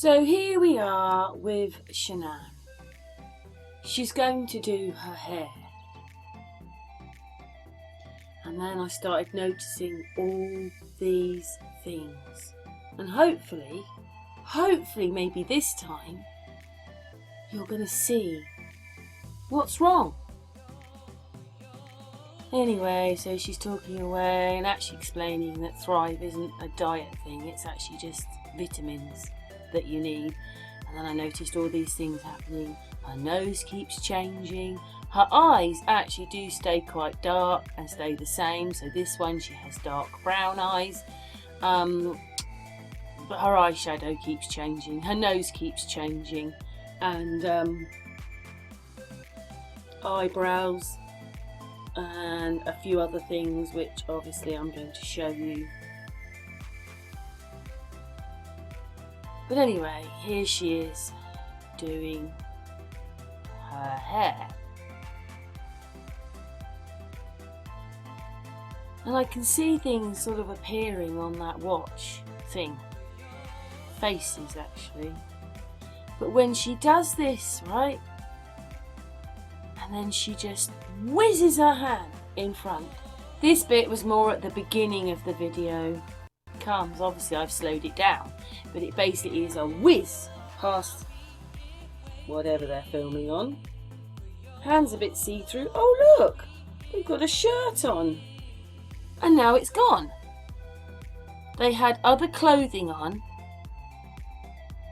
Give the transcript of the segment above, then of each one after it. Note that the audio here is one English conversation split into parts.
So here we are with Shanann. She's going to do her hair. And then I started noticing all these things. And hopefully maybe this time, you're going to see what's wrong. Anyway, so she's talking away and actually explaining that Thrive isn't a diet thing, it's actually just vitamins that you need. And then I noticed all these things happening. Her nose keeps changing. Her eyes actually do stay quite dark and stay the same. So this one, she has dark brown eyes. But her eyeshadow keeps changing. Her nose keeps changing. And eyebrows. And a few other things which obviously I'm going to show you. But anyway, here she is doing her hair. And I can see things sort of appearing on that watch thing. Faces actually. But when she does this, right? And then she just whizzes her hand in front. This bit was more at the beginning of the video. Comes, obviously I've slowed it down, but it basically is a whiz past whatever they're filming on. Hands a bit see-through. Oh look, they've got a shirt on. And now it's gone. They had other clothing on,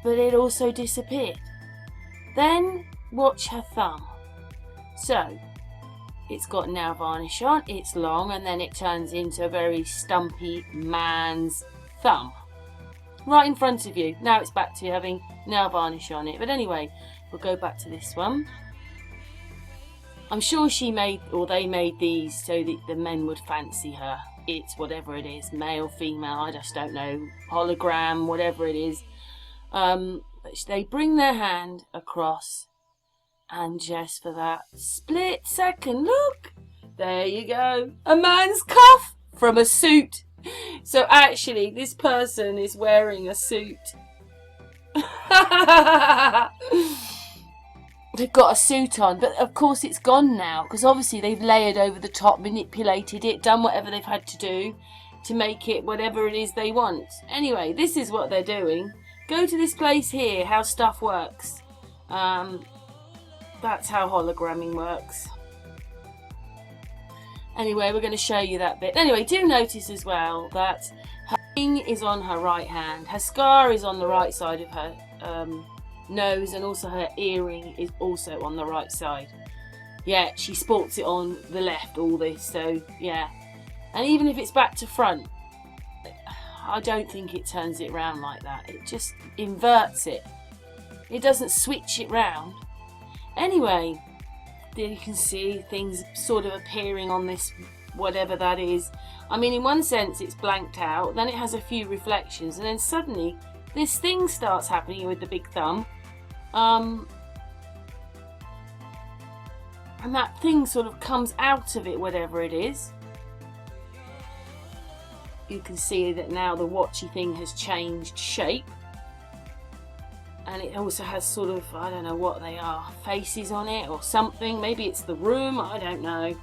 but it also disappeared. Then watch her thumb. So it's got nail varnish on, it's long, and then it turns into a very stumpy man's thumb. Right in front of you. Now it's back to having nail varnish on it. But anyway, we'll go back to this one. I'm sure she made, or they made these so that the men would fancy her. It's whatever it is, male, female, I just don't know, hologram, whatever it is. But they bring their hand across. And just for that split second, look, there you go, a man's cuff from a suit. So actually, this person is wearing a suit. They've got a suit on, but of course it's gone now, because obviously they've layered over the top, manipulated it, done whatever they've had to do to make it whatever it is they want. Anyway, this is what they're doing. Go to this place here, how stuff works. That's how hologramming works. Anyway, we're going to show you that bit. Anyway, do notice as well that her ring is on her right hand. Her scar is on the right side of her nose, and also her earring is also on the right side. Yeah, she sports it on the left, all this, so yeah. And even if it's back to front, I don't think it turns it round like that. It just inverts it. It doesn't switch it round. Anyway, there you can see things sort of appearing on this, whatever that is. I mean, in one sense it's blanked out, then it has a few reflections, and then suddenly this thing starts happening with the big thumb. And that thing sort of comes out of it, whatever it is. You can see that now the watchy thing has changed shape. And it also has sort of, I don't know what they are, faces on it or something. Maybe it's the room, I don't know.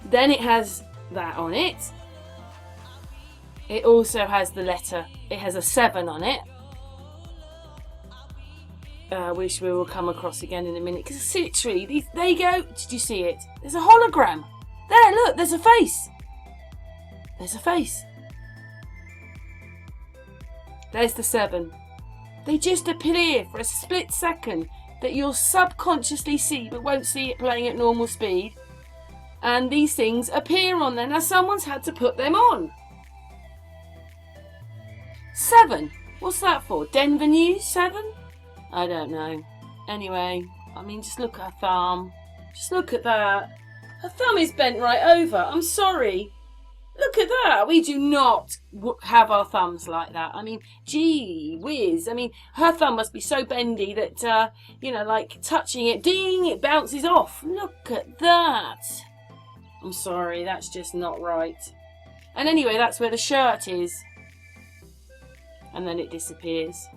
Then it has that on it. It also has the letter, it has a 7 on it. Which we will come across again in a minute. Because literally, there you go. Did you see it? There's a hologram. There, look, there's a face. There's a face. There's the 7. They just appear for a split second that you'll subconsciously see but won't see it playing at normal speed. And these things appear on there. Now someone's had to put them on. 7. What's that for? Denver News 7? I don't know. Anyway, I mean, just look at her thumb. Just look at that. Her thumb is bent right over. I'm sorry. Look at that. We do not have our thumbs like that. I mean, gee whiz. I mean, her thumb must be so bendy that, you know, like touching it, ding, it bounces off. Look at that. I'm sorry, that's just not right. And anyway, that's where the shirt is. and then it disappears.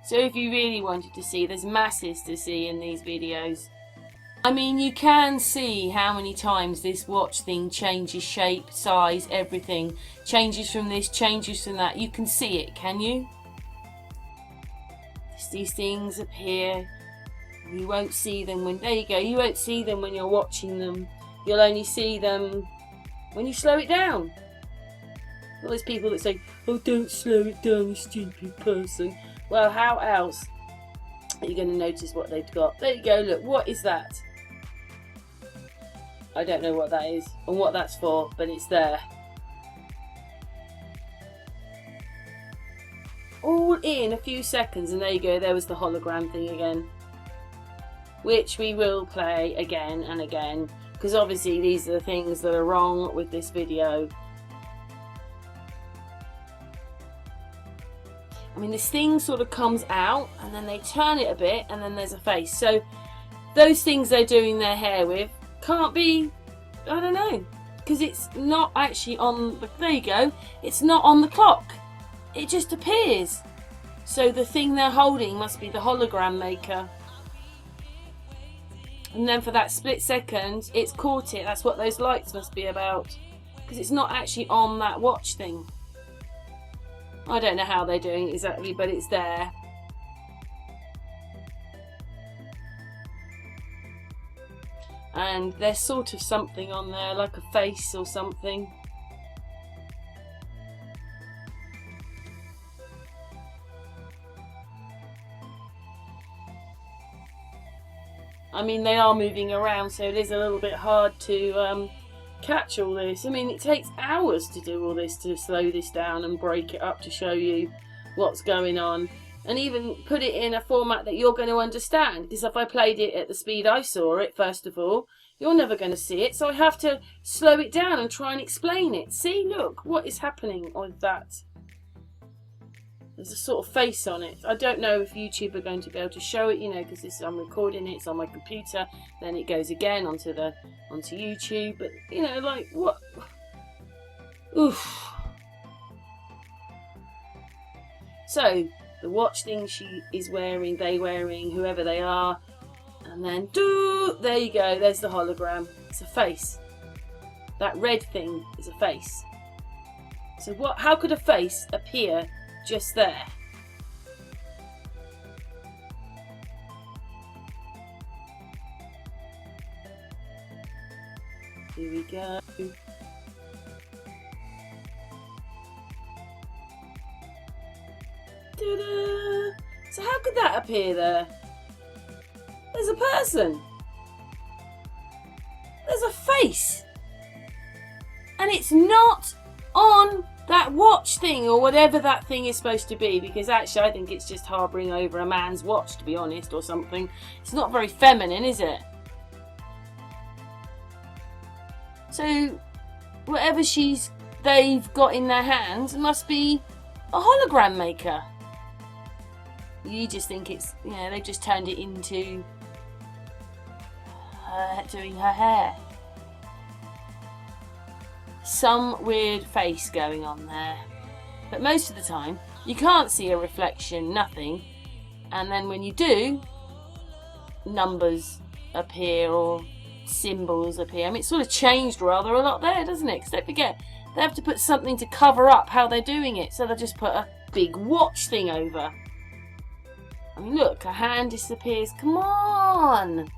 So if you really wanted to see, there's masses to see in these videos. I mean, you can see how many times this watch thing changes shape, size, everything. Changes from this, changes from that. You can see it, can you? These things appear. You won't see them when, there you go, you won't see them when you're watching them. You'll only see them when you slow it down. All those people that say, oh, don't slow it down, you stupid person. Well, how else are you going to notice what they've got? There you go, look, what is that? I don't know what that is and what that's for, but it's there. All in a few seconds, and there you go, there was the hologram thing again. Which we will play again and again, because obviously these are the things that are wrong with this video. I mean, this thing sort of comes out, and then they turn it a bit, and then there's a face. So those things they're doing their hair with can't be, I don't know, because it's not actually on the, there you go, it's not on the clock. It just appears. So the thing they're holding must be the hologram maker. And then for that split second, it's caught it. That's what those lights must be about. Because it's not actually on that watch thing. I don't know how they're doing it exactly, but it's there. And there's sort of something on there, like a face or something. I mean, they are moving around, so it is a little bit hard to catch all this. I mean, it takes hours to do all this, to slow this down and break it up to show you what's going on. And even put it in a format that you're going to understand. Because if I played it at the speed I saw it, first of all, you're never going to see it. So I have to slow it down and try and explain it. See, look, what is happening with that? There's a sort of face on it. I don't know if YouTube are going to be able to show it, you know, because this I'm recording it, it's on my computer. Then it goes again onto YouTube. But, you know, like, what? Oof. So the watch thing she is wearing, whoever they are, and then there you go, there's the hologram. It's a face. That red thing is a face. So what? How could a face appear just there? Here we go. Ta-da! So how could that appear there? There's a person. There's a face. And it's not on that watch thing or whatever that thing is supposed to be, because actually I think it's just harbouring over a man's watch, to be honest, or something. It's not very feminine, is it? So whatever they've got in their hands must be a hologram maker. You just think it's, you know, they've just turned it into her doing her hair. Some weird face going on there. But most of the time, you can't see a reflection, nothing. And then when you do, numbers appear or symbols appear. I mean, it's sort of changed rather a lot there, doesn't it? Because don't forget, they have to put something to cover up how they're doing it. So they just put a big watch thing over. I mean, look, her hand disappears. Come on!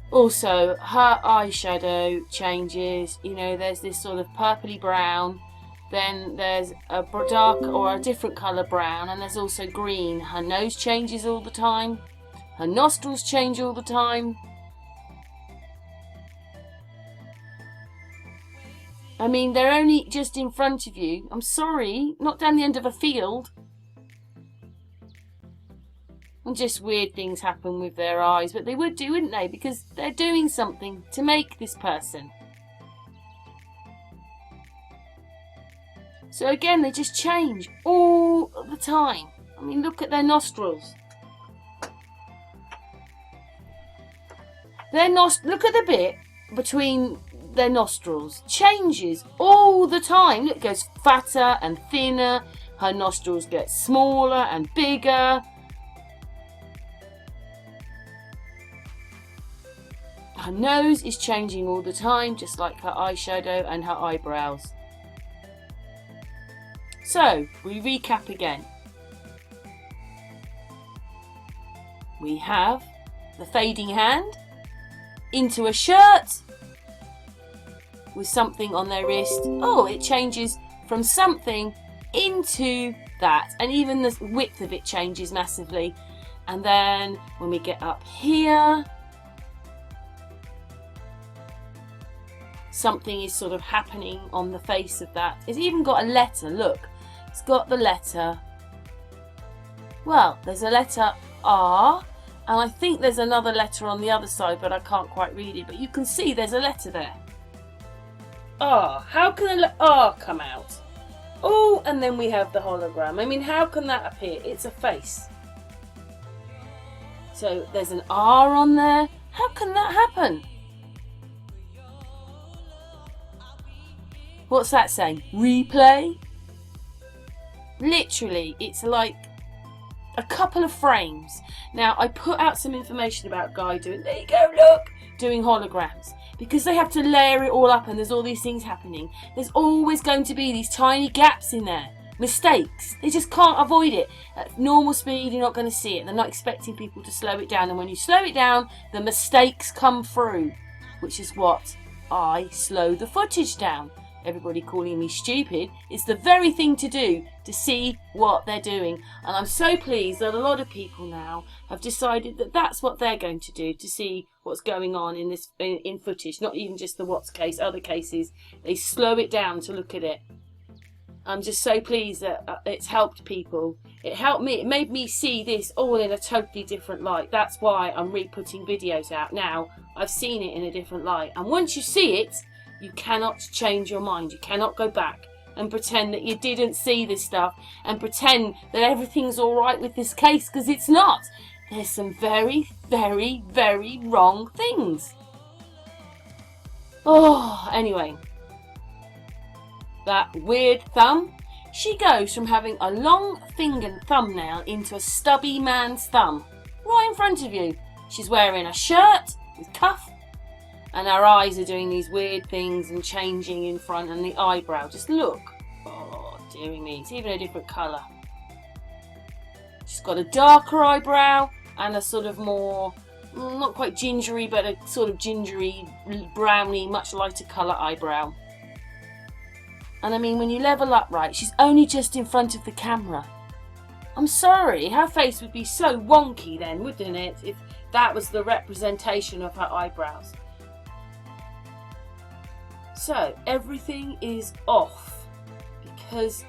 Also, her eyeshadow changes. You know, there's this sort of purpley brown. Then there's a dark or a different colour brown. And there's also green. Her nose changes all the time. Her nostrils change all the time. I mean, they're only just in front of you. I'm sorry, not down the end of a field. And just weird things happen with their eyes, but they would do, wouldn't they? Because they're doing something to make this person. So again, they just change all the time. I mean, look at their nostrils. Look at the bit between their nostrils changes all the time. Look, it goes fatter and thinner. Her nostrils get smaller and bigger. Her nose is changing all the time, just like her eyeshadow and her eyebrows. So, we recap again. We have the fading hand into a shirt with something on their wrist. Oh, it changes from something into that, and even the width of it changes massively. And then when we get up here, something is sort of happening on the face of that. It's even got a letter, look. It's got the letter. Well, there's a letter R, and I think there's another letter on the other side, but I can't quite read it. But you can see there's a letter there. R. How can an R come out? Oh, and then we have the hologram. I mean, how can that appear? It's a face. So there's an R on there. How can that happen? What's that saying? Replay? Literally, it's like a couple of frames. Now, I put out some information about Guy doing, there you go, look, doing holograms. Because they have to layer it all up and there's all these things happening. There's always going to be these tiny gaps in there. Mistakes. They just can't avoid it. At normal speed, you're not going to see it. They're not expecting people to slow it down. And when you slow it down, the mistakes come through. Which is what I slow the footage down. Everybody calling me stupid. It's the very thing to do to see what they're doing. And I'm so pleased that a lot of people now have decided that that's what they're going to do to see what's going on in this in footage. Not even just the Watts case, other cases. They slow it down to look at it. I'm just so pleased that it's helped people. It helped me. It made me see this all in a totally different light. That's why I'm re-putting videos out now. I've seen it in a different light. And once you see it, you cannot change your mind. You cannot go back and pretend that you didn't see this stuff and pretend that everything's all right with this case, because it's not. There's some very, very, very wrong things. Oh, anyway. That weird thumb. She goes from having a long fingered thumbnail into a stubby man's thumb. Right in front of you. She's wearing a shirt with cuff. And her eyes are doing these weird things and changing in front, and the eyebrow. Just look. Oh, dearie me. It's even a different colour. She's got a darker eyebrow and a sort of more, not quite gingery, but a sort of gingery, browny, much lighter colour eyebrow. And I mean, when you level up right, she's only just in front of the camera. I'm sorry, her face would be so wonky then, wouldn't it, if that was the representation of her eyebrows. So, everything is off because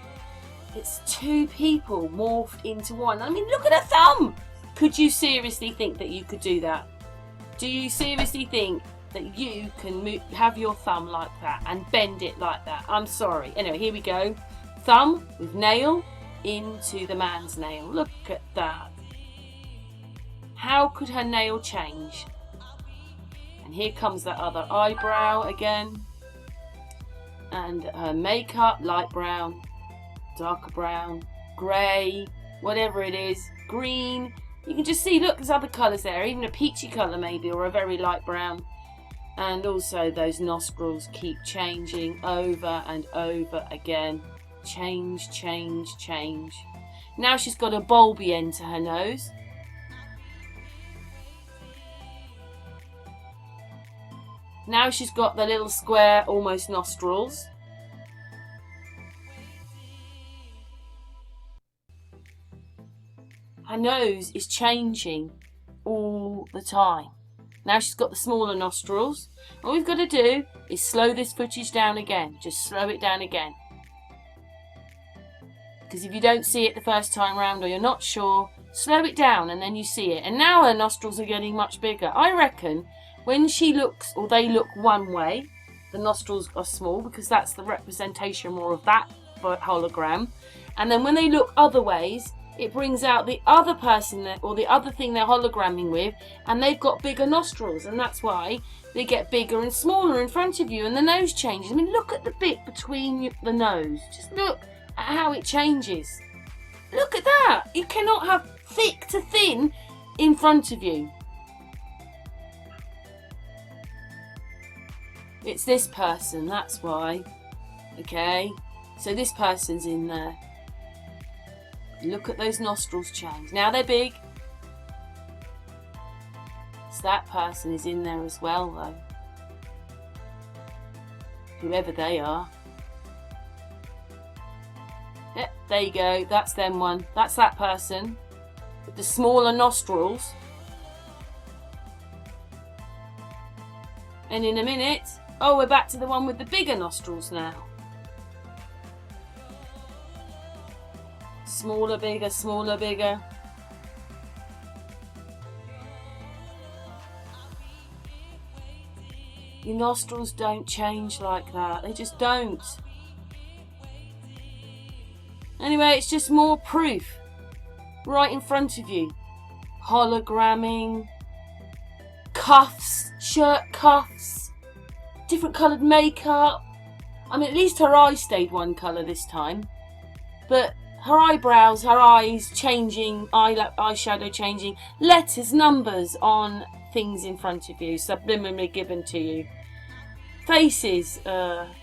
it's two people morphed into one. I mean, look at her thumb! Could you seriously think that you could do that? Do you seriously think that you can have your thumb like that and bend it like that? I'm sorry. Anyway, here we go. Thumb with nail into the man's nail. Look at that. How could her nail change? And here comes that other eyebrow again. And her makeup, light brown, darker brown, grey, whatever it is, green. You can just see, look, there's other colours there, even a peachy colour maybe, or a very light brown. And also those nostrils keep changing over and over again. Change, change, change. Now she's got a bulby end to her nose. Now she's got the little square, almost nostrils. Her nose is changing all the time. Now she's got the smaller nostrils. All we've got to do is slow this footage down again. Just slow it down again. Because if you don't see it the first time round or you're not sure, slow it down and then you see it. And now her nostrils are getting much bigger. I reckon when she looks, or they look one way, the nostrils are small because that's the representation more of that hologram. And then when they look other ways, it brings out the other person or the other thing they're hologramming with, and they've got bigger nostrils, and that's why they get bigger and smaller in front of you, and the nose changes. I mean, look at the bit between the nose. Just look at how it changes. Look at that. You cannot have thick to thin in front of you. It's this person, that's why. Okay, so this person's in there. Look at those nostrils change. Now they're big. So that person is in there as well, though. Whoever they are. Yep, there you go. That's them one. That's that person with the smaller nostrils. And in a minute, oh, we're back to the one with the bigger nostrils now. Smaller, bigger, smaller, bigger. Your nostrils don't change like that. They just don't. Anyway, it's just more proof. Right in front of you. Hologramming. Cuffs. Shirt cuffs. Different coloured makeup. I mean, at least her eyes stayed one colour this time. But her eyebrows, her eyes changing, eyeshadow changing, letters, numbers on things in front of you, subliminally given to you. Faces and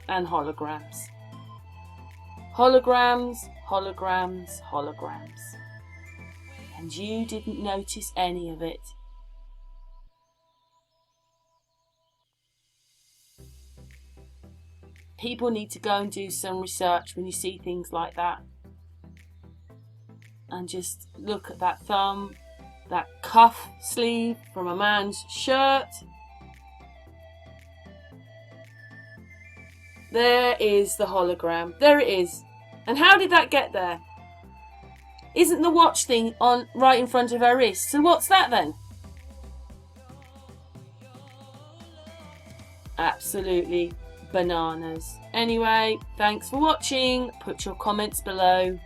holograms. Holograms, holograms, holograms. And you didn't notice any of it. People need to go and do some research when you see things like that. And just look at that thumb, that cuff sleeve from a man's shirt. There is the hologram. There it is. And how did that get there? Isn't the watch thing on right in front of her wrist? So what's that then? Absolutely bananas. Anyway, thanks for watching. Put your comments below.